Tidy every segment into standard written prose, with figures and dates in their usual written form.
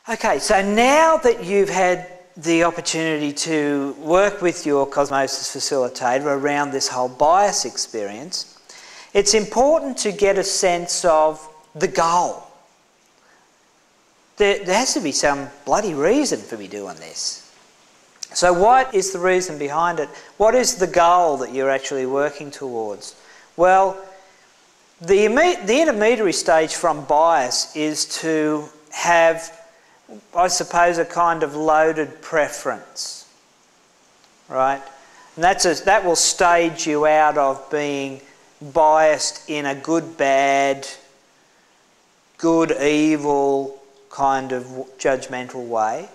Okay, so now that you've had the opportunity to work with your Cosmosis facilitator around this whole bias experience, it's important to get a sense of the goal. There has to be some bloody reason for me doing this. So what is the reason behind it? What is the goal that you're actually working towards? Well, the intermediary stage from bias is to have, I suppose, a kind of loaded preference, right? And that will stage you out of being biased in a good-bad, good-evil kind of judgmental way,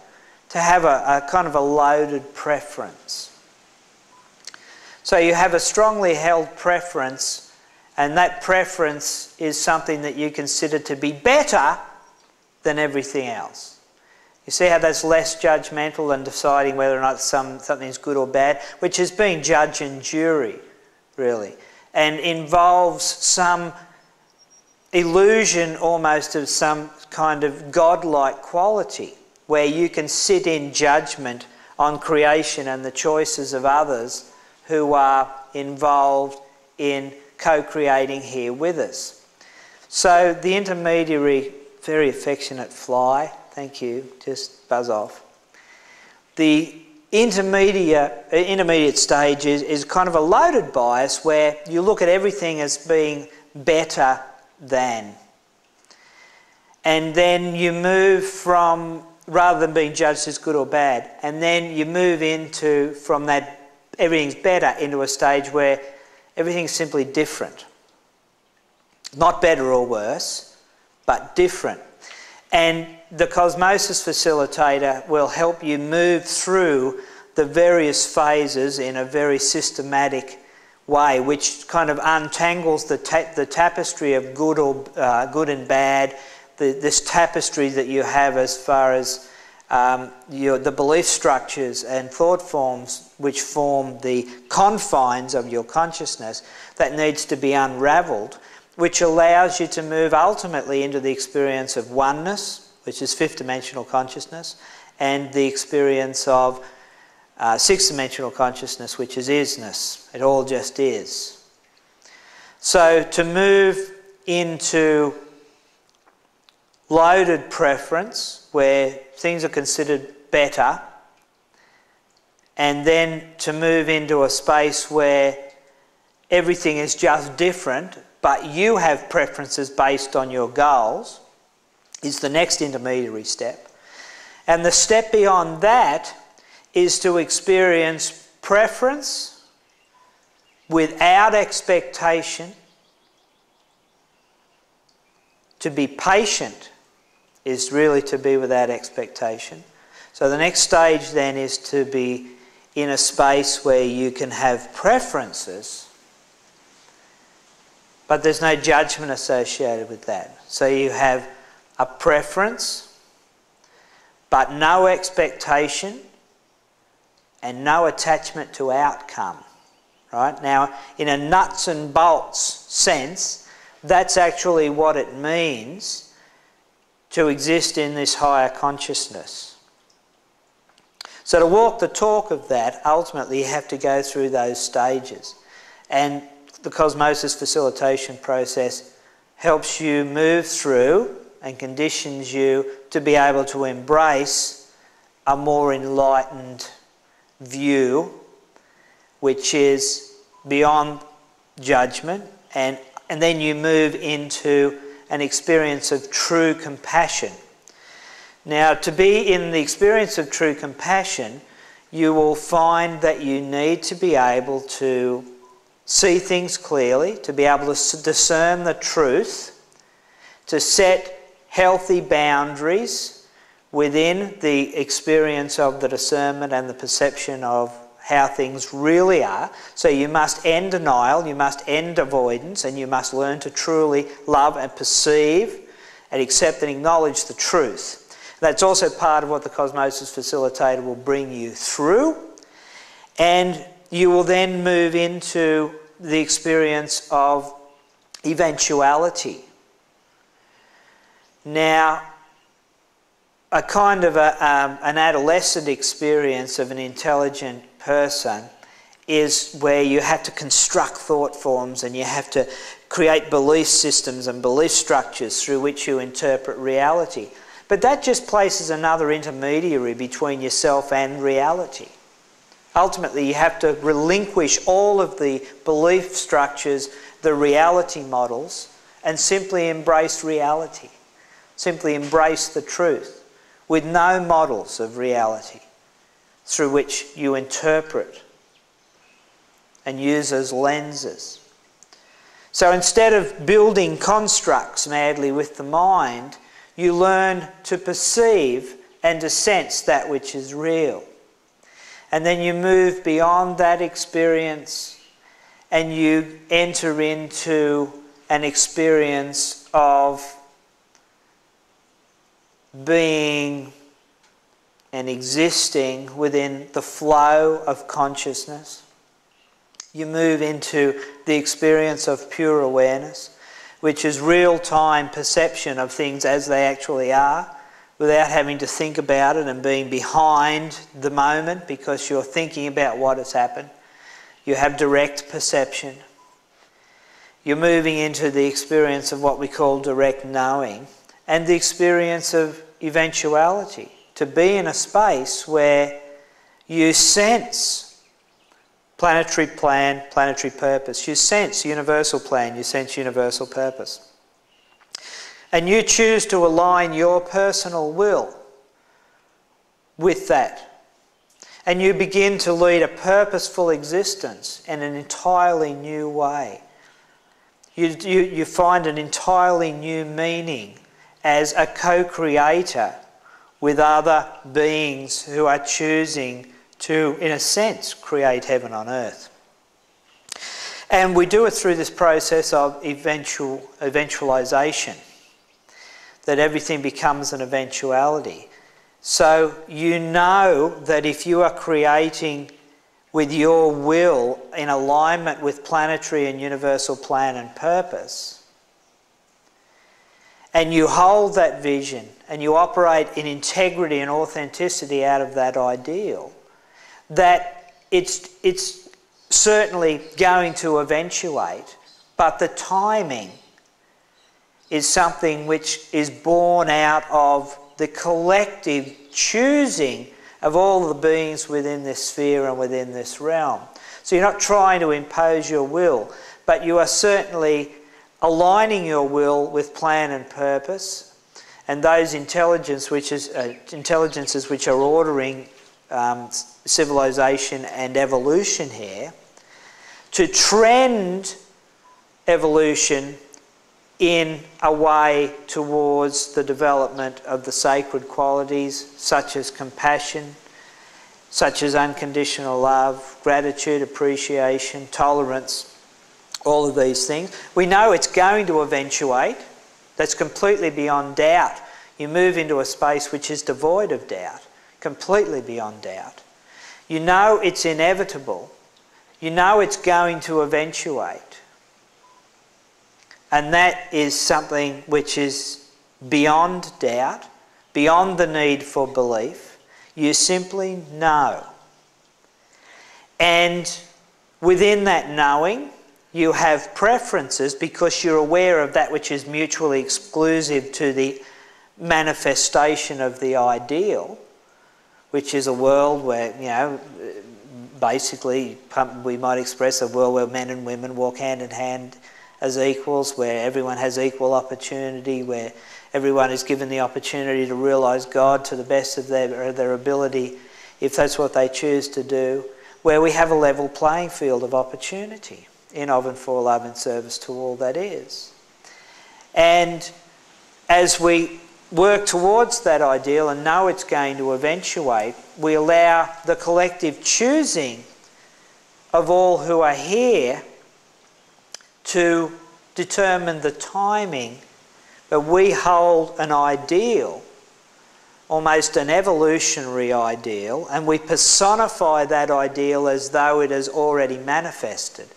to have a kind of a loaded preference. So you have a strongly held preference, and that preference is something that you consider to be better than everything else. You see how that's less judgmental than deciding whether or not something's good or bad, which is being judge and jury, really, and involves some illusion almost of some kind of godlike quality where you can sit in judgment on creation and the choices of others who are involved in co-creating here with us. So the intermediary, very affectionate fly, thank you, just buzz off. The intermediate stage is kind of a loaded bias where you look at everything as being better than. And then you move from, rather than being judged as good or bad, and then you move into, from that everything's better, into a stage where everything's simply different. Not better or worse, but different. And the Cosmosis facilitator will help you move through the various phases in a very systematic way, which kind of untangles the tapestry of good and bad, this tapestry that you have as far as the belief structures and thought forms which form the confines of your consciousness that needs to be unravelled, which allows you to move ultimately into the experience of oneness, which is fifth-dimensional consciousness, and the experience of sixth-dimensional consciousness, which is isness. It all just is. So to move into loaded preference, where things are considered better, and then to move into a space where everything is just different, but you have preferences based on your goals, is the next intermediary step. And the step beyond that is to experience preference without expectation. To be patient is really to be without expectation. So the next stage then is to be in a space where you can have preferences, but there's no judgment associated with that. So you have a preference, but no expectation and no attachment to outcome. Right? Now, in a nuts and bolts sense, that's actually what it means to exist in this higher consciousness. So to walk the talk of that, ultimately you have to go through those stages. And the Cosmosis facilitation process helps you move through and conditions you to be able to embrace a more enlightened view, which is beyond judgment, and then you move into an experience of true compassion. Now, to be in the experience of true compassion, you will find that you need to be able to see things clearly, to be able to discern the truth, to set healthy boundaries within the experience of the discernment and the perception of how things really are. So you must end denial, you must end avoidance, and you must learn to truly love and perceive and accept and acknowledge the truth. That's also part of what the Cosmosis facilitator will bring you through. And you will then move into the experience of eventuality. Now, a kind of an adolescent experience of an intelligent person is where you have to construct thought forms and you have to create belief systems and belief structures through which you interpret reality. But that just places another intermediary between yourself and reality. Ultimately, you have to relinquish all of the belief structures, the reality models, and simply embrace reality. Simply embrace the truth with no models of reality through which you interpret and use as lenses. So instead of building constructs madly with the mind, you learn to perceive and to sense that which is real. And then you move beyond that experience and you enter into an experience of being and existing within the flow of consciousness. You move into the experience of pure awareness, which is real-time perception of things as they actually are, without having to think about it and being behind the moment because you're thinking about what has happened. You have direct perception. You're moving into the experience of what we call direct knowing and the experience of eventuality, to be in a space where you sense planetary plan, planetary purpose. You sense universal plan, you sense universal purpose. And you choose to align your personal will with that. And you begin to lead a purposeful existence in an entirely new way. You find an entirely new meaning as a co-creator with other beings who are choosing to, in a sense, create heaven on earth. And we do it through this process of eventualization, that everything becomes an eventuality. So you know that if you are creating with your will in alignment with planetary and universal plan and purpose, and you hold that vision and you operate in integrity and authenticity out of that ideal, that it's certainly going to eventuate, but the timing is something which is born out of the collective choosing of all the beings within this sphere and within this realm. So you're not trying to impose your will, but you are certainly aligning your will with plan and purpose, and those intelligences which are ordering civilization and evolution here, to trend evolution in a way towards the development of the sacred qualities such as compassion, such as unconditional love, gratitude, appreciation, tolerance, all of these things. We know it's going to eventuate. That's completely beyond doubt. You move into a space which is devoid of doubt, completely beyond doubt. You know it's inevitable. You know it's going to eventuate. And that is something which is beyond doubt, beyond the need for belief. You simply know. And within that knowing, you have preferences because you're aware of that which is mutually exclusive to the manifestation of the ideal, which is a world where, you know, basically we might express a world where men and women walk hand in hand as equals, where everyone has equal opportunity, where everyone is given the opportunity to realise God to the best of their ability, if that's what they choose to do, where we have a level playing field of opportunity in, of, and for love and service to all that is. And as we work towards that ideal and know it's going to eventuate, we allow the collective choosing of all who are here to determine the timing, but we hold an ideal, almost an evolutionary ideal, and we personify that ideal as though it is already manifested,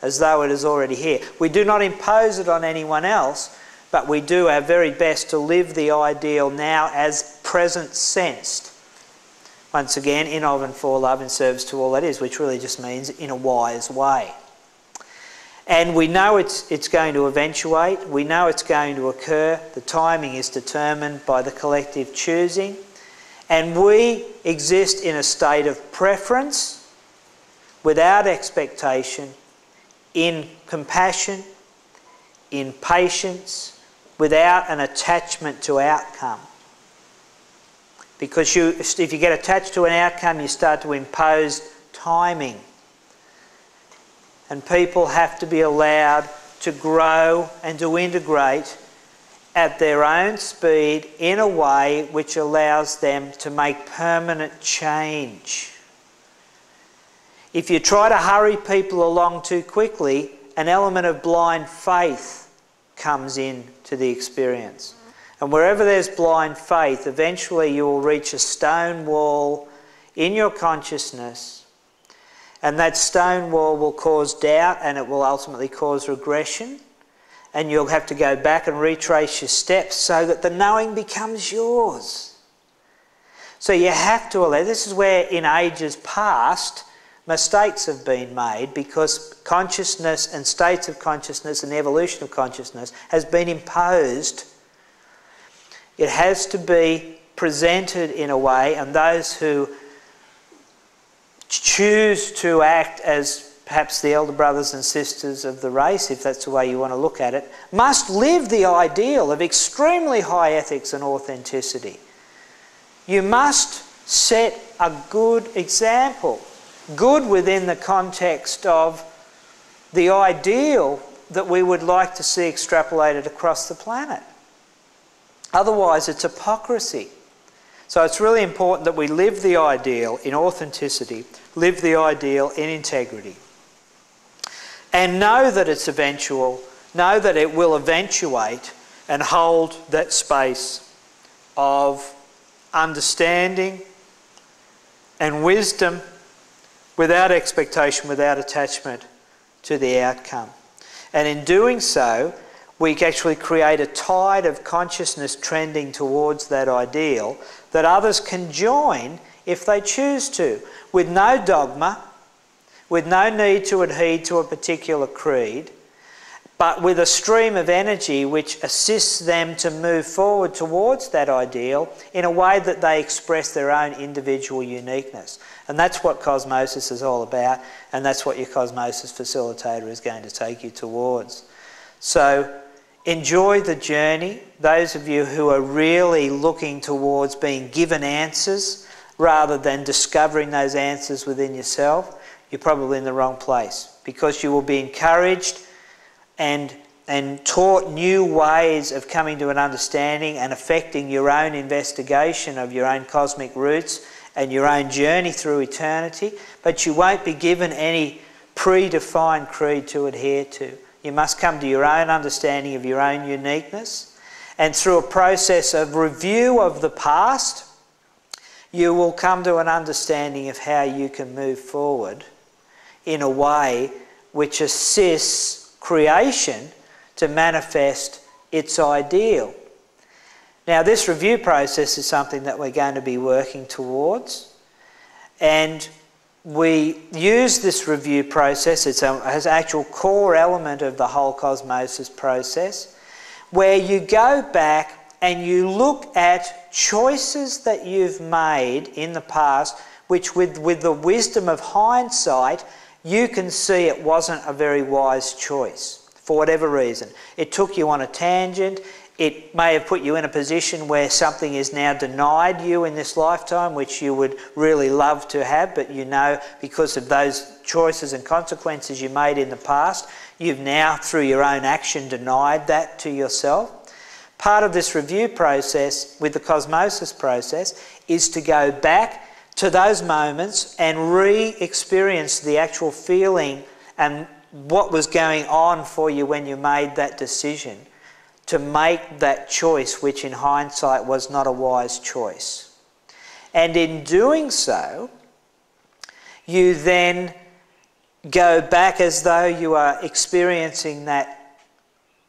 as though it is already here. We do not impose it on anyone else, but we do our very best to live the ideal now as present sensed. Once again, in, of and for love, in service to all that is, which really just means in a wise way. And we know it's going to eventuate. We know it's going to occur. The timing is determined by the collective choosing. And we exist in a state of preference, without expectation, in compassion, in patience, without an attachment to outcome. Because if you get attached to an outcome, you start to impose timing. And people have to be allowed to grow and to integrate at their own speed in a way which allows them to make permanent change. If you try to hurry people along too quickly, an element of blind faith comes into the experience. And wherever there's blind faith, eventually you will reach a stone wall in your consciousness, and that stone wall will cause doubt, and it will ultimately cause regression, and you'll have to go back and retrace your steps so that the knowing becomes yours. So you have to allow. This is where in ages past mistakes have been made, because consciousness and states of consciousness and the evolution of consciousness has been imposed. It has to be presented in a way, and those who choose to act as perhaps the elder brothers and sisters of the race, if that's the way you want to look at it, must live the ideal of extremely high ethics and authenticity. You must set a good example, good within the context of the ideal that we would like to see extrapolated across the planet. Otherwise, it's hypocrisy. So it's really important that we live the ideal in authenticity, live the ideal in integrity, and know that it's eventual, know that it will eventuate, and hold that space of understanding and wisdom without expectation, without attachment to the outcome. And in doing so, we actually create a tide of consciousness trending towards that ideal that others can join if they choose to, with no dogma, with no need to adhere to a particular creed, but with a stream of energy which assists them to move forward towards that ideal in a way that they express their own individual uniqueness. And that's what Cosmosis is all about, and that's what your Cosmosis facilitator is going to take you towards. So enjoy the journey. Those of you who are really looking towards being given answers rather than discovering those answers within yourself, you're probably in the wrong place, because you will be encouraged and taught new ways of coming to an understanding and affecting your own investigation of your own cosmic roots and your own journey through eternity, but you won't be given any predefined creed to adhere to. You must come to your own understanding of your own uniqueness, and through a process of review of the past, you will come to an understanding of how you can move forward in a way which assists creation to manifest its ideal. Now, this review process is something that we're going to be working towards, and we use this review process. It's an actual core element of the whole Cosmosis process, where you go back and you look at choices that you've made in the past, which with the wisdom of hindsight, you can see it wasn't a very wise choice for whatever reason. It took you on a tangent. It may have put you in a position where something is now denied you in this lifetime, which you would really love to have, but you know, because of those choices and consequences you made in the past, you've now, through your own action, denied that to yourself. Part of this review process with the Cosmosis process is to go back to those moments and re-experience the actual feeling and what was going on for you when you made that decision to make that choice, which in hindsight was not a wise choice. And in doing so, you then go back as though you are experiencing that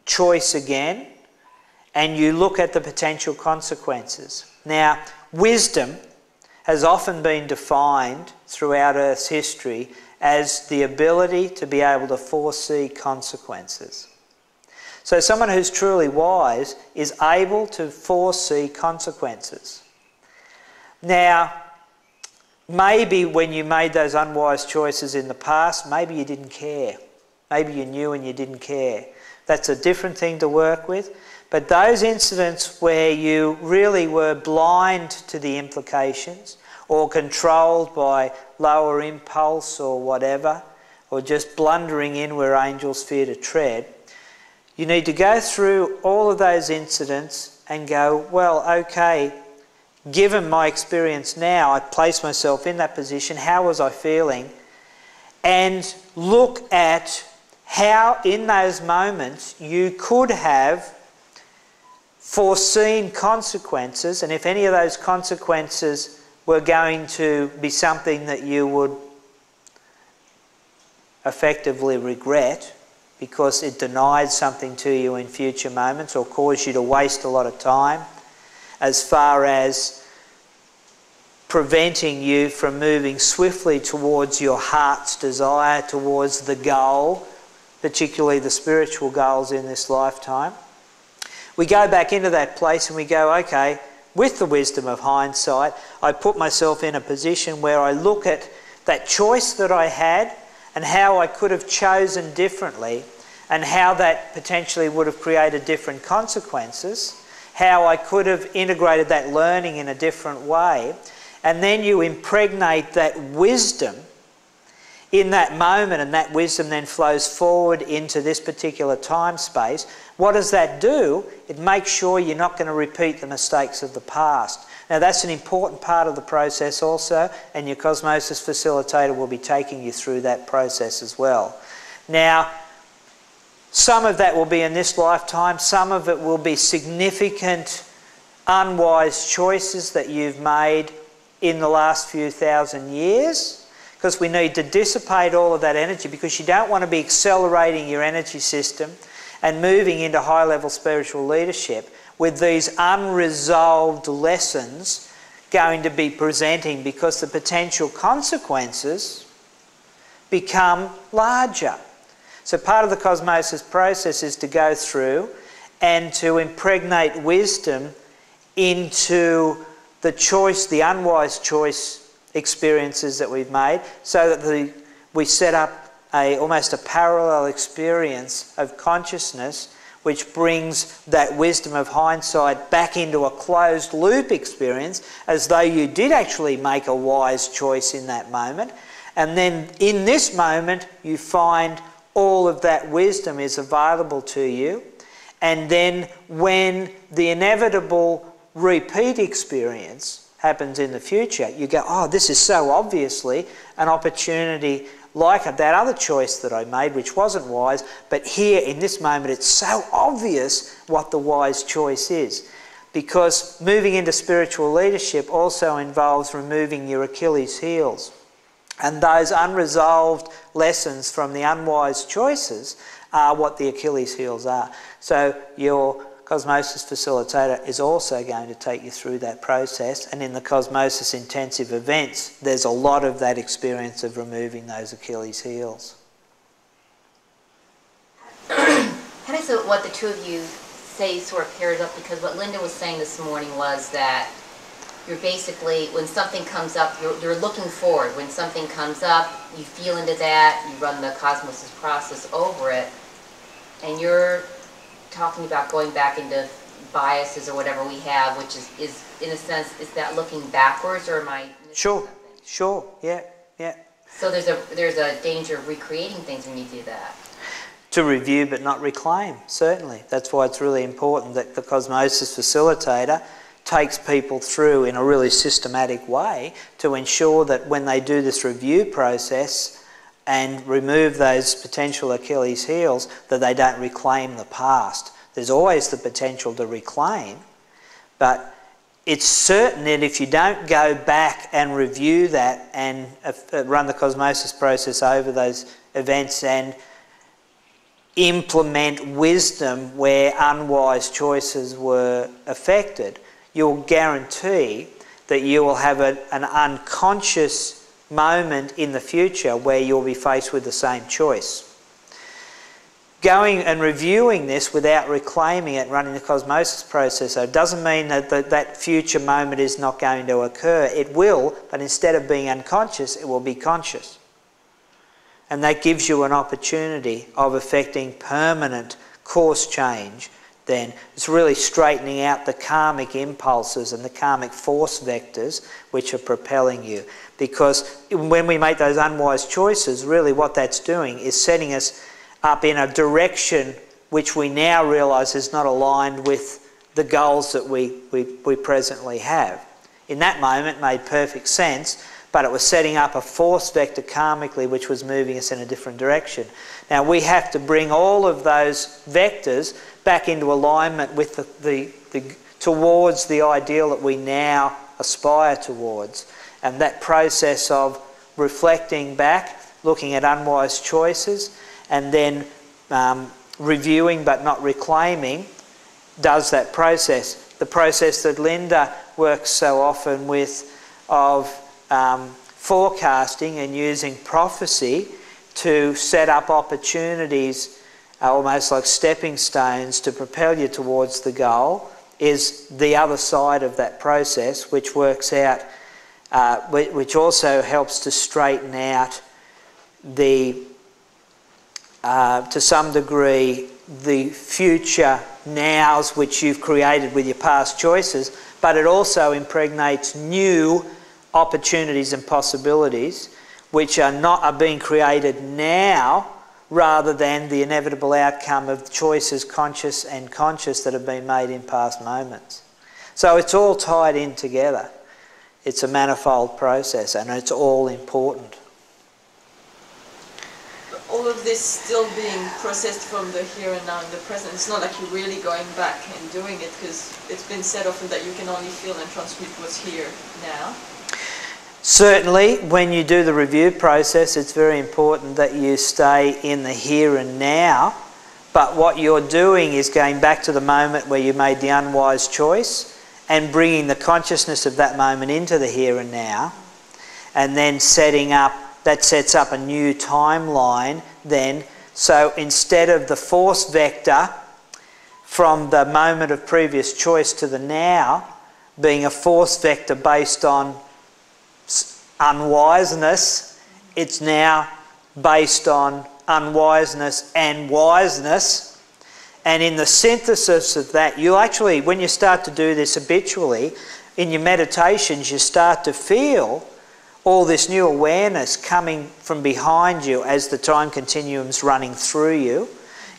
choice again, and you look at the potential consequences. Now, wisdom has often been defined throughout Earth's history as the ability to be able to foresee consequences. So someone who's truly wise is able to foresee consequences. Now, maybe when you made those unwise choices in the past, maybe you didn't care. Maybe you knew and you didn't care. That's a different thing to work with. But those incidents where you really were blind to the implications or controlled by lower impulse or whatever, or just blundering in where angels fear to tread, you need to go through all of those incidents and go, well, okay, given my experience now, I place myself in that position, how was I feeling? And look at how in those moments you could have foreseen consequences, and if any of those consequences were going to be something that you would effectively regret because it denied something to you in future moments or caused you to waste a lot of time, as far as preventing you from moving swiftly towards your heart's desire, towards the goal, particularly the spiritual goals in this lifetime. We go back into that place and we go, okay, with the wisdom of hindsight, I put myself in a position where I look at that choice that I had and how I could have chosen differently and how that potentially would have created different consequences, how I could have integrated that learning in a different way, and then you impregnate that wisdom in that moment, and that wisdom then flows forward into this particular time space. What does that do? It makes sure you're not going to repeat the mistakes of the past. Now that's an important part of the process also, and your Cosmosis facilitator will be taking you through that process as well. Now, some of that will be in this lifetime, some of it will be significant unwise choices that you've made in the last few thousand years, because we need to dissipate all of that energy, because you don't want to be accelerating your energy system and moving into high-level spiritual leadership with these unresolved lessons going to be presenting, because the potential consequences become larger. So part of the Cosmosis process is to go through and to impregnate wisdom into the choice, the unwise choice experiences that we've made, so that we set up almost a parallel experience of consciousness which brings that wisdom of hindsight back into a closed loop experience, as though you did actually make a wise choice in that moment. And then in this moment you find all of that wisdom is available to you, and then when the inevitable repeat experience happens in the future, you go, oh, this is so obviously an opportunity like that other choice that I made, which wasn't wise, but here in this moment it's so obvious what the wise choice is. Because moving into spiritual leadership also involves removing your Achilles heels. And those unresolved lessons from the unwise choices are what the Achilles heels are. So your Cosmosis facilitator is also going to take you through that process, and in the Cosmosis intensive events there's a lot of that experience of removing those Achilles heels. How does what the two of you say sort of pairs up? Because what Linda was saying this morning was that you're basically, when something comes up, you're looking forward. When something comes up, you feel into that, you run the Cosmosis process over it, and you're talking about going back into biases or whatever we have, which is in a sense, is that looking backwards, or am I missing Sure, yeah. So there's a danger of recreating things when you do that. To review but not reclaim, certainly. That's why it's really important that the Cosmosis facilitator takes people through in a really systematic way to ensure that when they do this review process and remove those potential Achilles heels, that they don't reclaim the past. There's always the potential to reclaim, but it's certain that if you don't go back and review that and run the Cosmosis process over those events and implement wisdom where unwise choices were affected, you'll guarantee that you will have an unconscious moment in the future where you'll be faced with the same choice. Going and reviewing this without reclaiming it, running the Cosmosis process, though, doesn't mean that that future moment is not going to occur. It will, but instead of being unconscious, it will be conscious. And that gives you an opportunity of effecting permanent course change. Then it's really straightening out the karmic impulses and the karmic force vectors which are propelling you. Because when we make those unwise choices, really what that's doing is setting us up in a direction which we now realise is not aligned with the goals that we presently have. In that moment it made perfect sense, but it was setting up a force vector karmically which was moving us in a different direction. Now we have to bring all of those vectors back into alignment with towards the ideal that we now aspire towards. And that process of reflecting back, looking at unwise choices, and then reviewing but not reclaiming, does that process. The process that Linda works so often with of forecasting and using prophecy to set up opportunities, almost like stepping stones to propel you towards the goal, is the other side of that process, which works out, which also helps to straighten out the, to some degree, the future nows which you've created with your past choices, but it also impregnates new opportunities and possibilities which are being created now rather than the inevitable outcome of choices, conscious and conscious, that have been made in past moments. So it's all tied in together. It's a manifold process and it's all important. All of this still being processed from the here and now in the present. It's not like you're really going back and doing it, because it's been said often that you can only feel and transmit what's here now. Certainly, when you do the review process, it's very important that you stay in the here and now. But what you're doing is going back to the moment where you made the unwise choice and bringing the consciousness of that moment into the here and now, and then setting up, that sets up a new timeline then. So instead of the force vector from the moment of previous choice to the now being a force vector based on unwiseness, it's now based on unwiseness and wiseness. And in the synthesis of that, you actually, when you start to do this habitually, in your meditations, you start to feel all this new awareness coming from behind you as the time continuum's running through you.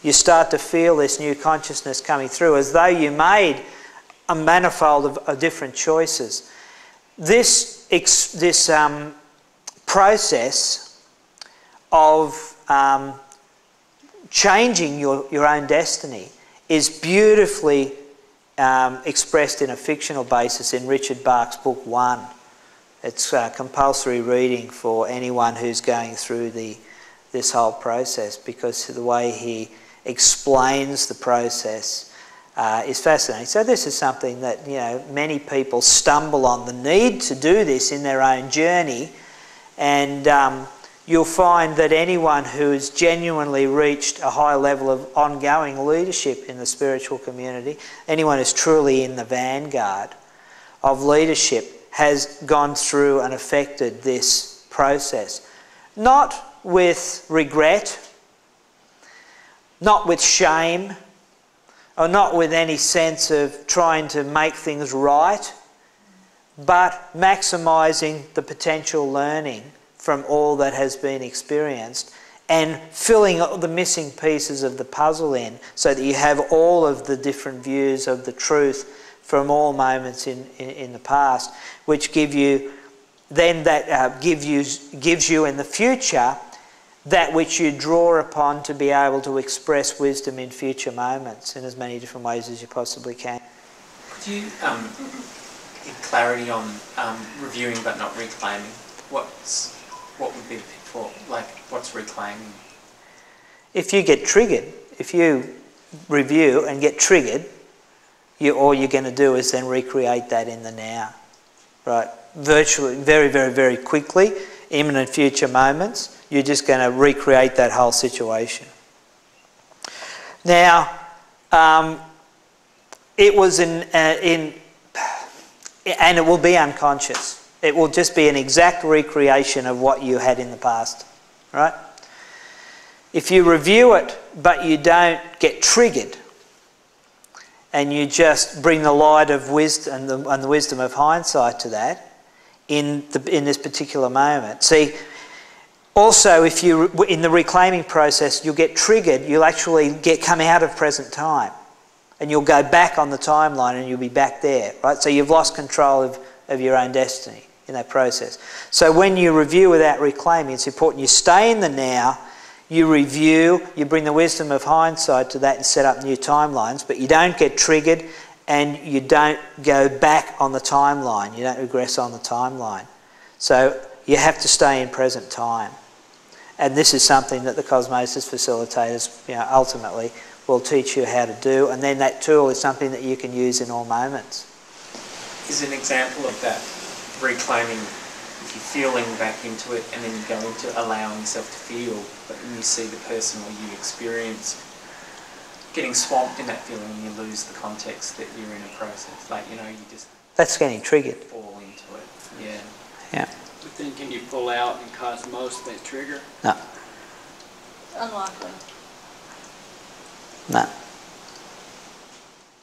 You start to feel this new consciousness coming through as though you made a manifold of different choices. This process of changing your own destiny is beautifully expressed in a fictional basis in Richard Bach's book One. It's compulsory reading for anyone who's going through this whole process, because the way he explains the process is fascinating. So this is something that, you know, many people stumble on the need to do this in their own journey, and you'll find that anyone who has genuinely reached a high level of ongoing leadership in the spiritual community, anyone who's truly in the vanguard of leadership, has gone through and affected this process. Not with regret, not with shame, or not with any sense of trying to make things right, but maximising the potential learning from all that has been experienced and filling the missing pieces of the puzzle in so that you have all of the different views of the truth from all moments in the past, which give you then that gives you in the future that which you draw upon to be able to express wisdom in future moments in as many different ways as you possibly can. Could you give clarity on reviewing but not reclaiming? What would be the pitfall? Like, what's reclaiming? If you get triggered, review and get triggered, all you're going to do is then recreate that in the now, right? Virtually, very, very, very quickly, imminent future moments, you're just going to recreate that whole situation. Now, it was and it will be unconscious. It will just be an exact recreation of what you had in the past, right? If you review it, but you don't get triggered, and you just bring the light of wisdom and the wisdom of hindsight to that in this particular moment. See, also, if you in the reclaiming process, you'll get triggered. You'll actually come out of present time, and you'll go back on the timeline, and you'll be back there, right? So you've lost control of your own destiny in that process. So when you review without reclaiming, it's important you stay in the now. You review, you bring the wisdom of hindsight to that and set up new timelines, but you don't get triggered and you don't go back on the timeline. You don't regress on the timeline. So you have to stay in present time. And this is something that the Cosmosis facilitators, ultimately will teach you how to do. And then that tool is something that you can use in all moments. Is an example of that reclaiming, if you're feeling back into it and then you go into allowing yourself to feel, but then you see the person or you experience getting swamped in that feeling and you lose the context that you're in a process. Like, you just... That's getting triggered. Fall into it, yeah. Yeah. But then can you pull out and Cosmos that trigger? No. Unlikely. No.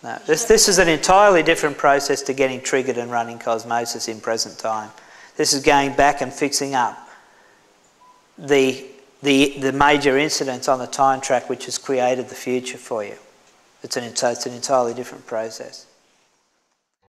No. This is an entirely different process to getting triggered and running Cosmosis in present time. This is going back and fixing up the major incidents on the time track which has created the future for you. It's an entirely different process.